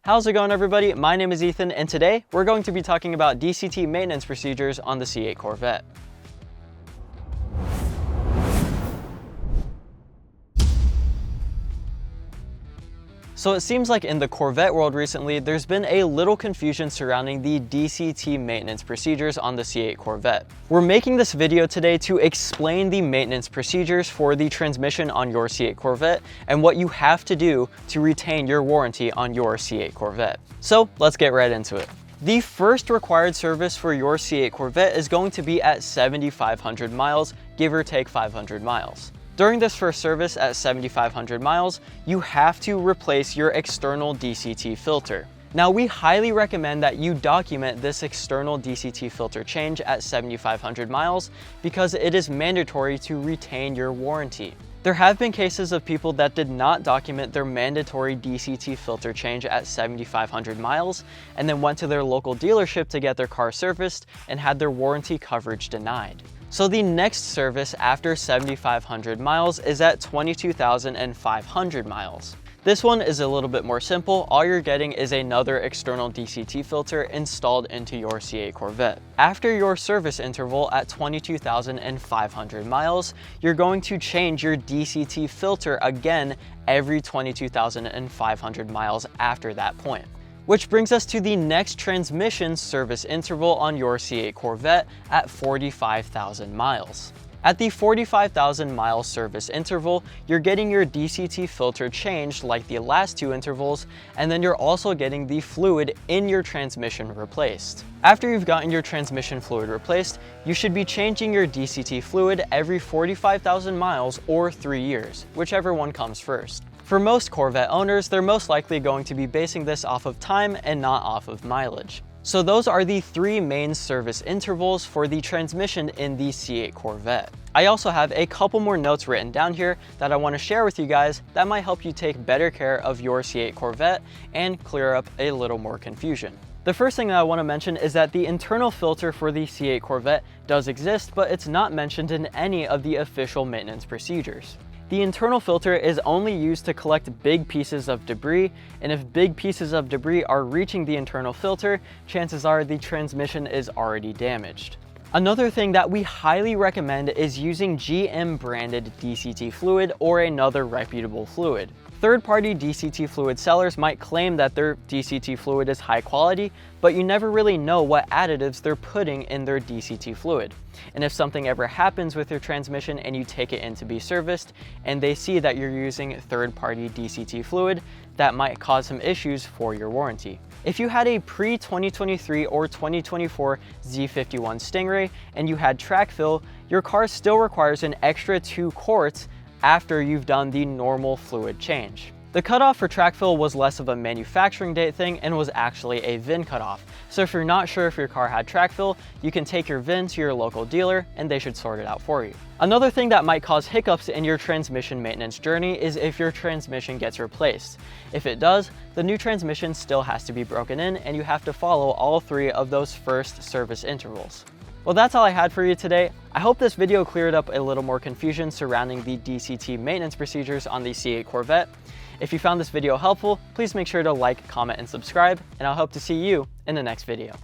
How's it going, everybody? My name is Ethan, and today we're going to be talking about DCT maintenance procedures on the C8 Corvette. So it seems like in the Corvette world recently, there's been a little confusion surrounding the DCT maintenance procedures on the C8 Corvette. We're making this video today to explain the maintenance procedures for the transmission on your C8 Corvette and what you have to do to retain your warranty on your C8 Corvette. So let's get right into it. The first required service for your C8 Corvette is going to be at 7,500 miles, give or take 500 miles. During this first service at 7,500 miles, you have to replace your external DCT filter. Now, we highly recommend that you document this external DCT filter change at 7,500 miles because it is mandatory to retain your warranty. There have been cases of people that did not document their mandatory DCT filter change at 7,500 miles and then went to their local dealership to get their car serviced and had their warranty coverage denied. So the next service after 7,500 miles is at 22,500 miles. This one is a little bit more simple. All you're getting is another external DCT filter installed into your C8 Corvette. After your service interval at 22,500 miles, you're going to change your DCT filter again every 22,500 miles after that point. Which brings us to the next transmission service interval on your C8 Corvette at 45,000 miles. At the 45,000 mile service interval, you're getting your DCT filter changed like the last two intervals, and then you're also getting the fluid in your transmission replaced. After you've gotten your transmission fluid replaced, you should be changing your DCT fluid every 45,000 miles or 3 years, whichever one comes first. For most Corvette owners, they're most likely going to be basing this off of time and not off of mileage. So those are the three main service intervals for the transmission in the C8 Corvette. I also have a couple more notes written down here that I want to share with you guys that might help you take better care of your C8 Corvette and clear up a little more confusion. The first thing that I want to mention is that the internal filter for the C8 Corvette does exist, but it's not mentioned in any of the official maintenance procedures. The internal filter is only used to collect big pieces of debris, and if big pieces of debris are reaching the internal filter, chances are the transmission is already damaged. Another thing that we highly recommend is using GM branded DCT fluid or another reputable fluid. Third-party DCT fluid sellers might claim that their DCT fluid is high quality, but you never really know what additives they're putting in their DCT fluid. And if something ever happens with your transmission and you take it in to be serviced, and they see that you're using third-party DCT fluid, that might cause some issues for your warranty. If you had a pre-2023 or 2024 Z51 Stingray and you had track fill, your car still requires an extra 2 quarts after you've done the normal fluid change. The cutoff for track fill was less of a manufacturing date thing and was actually a VIN cutoff. So if you're not sure if your car had track fill, you can take your VIN to your local dealer and they should sort it out for you. Another thing that might cause hiccups in your transmission maintenance journey is if your transmission gets replaced. If it does, the new transmission still has to be broken in and you have to follow all 3 of those first service intervals. Well, that's all I had for you today. I hope this video cleared up a little more confusion surrounding the DCT maintenance procedures on the C8 Corvette. If you found this video helpful, please make sure to like, comment, and subscribe, and I'll hope to see you in the next video.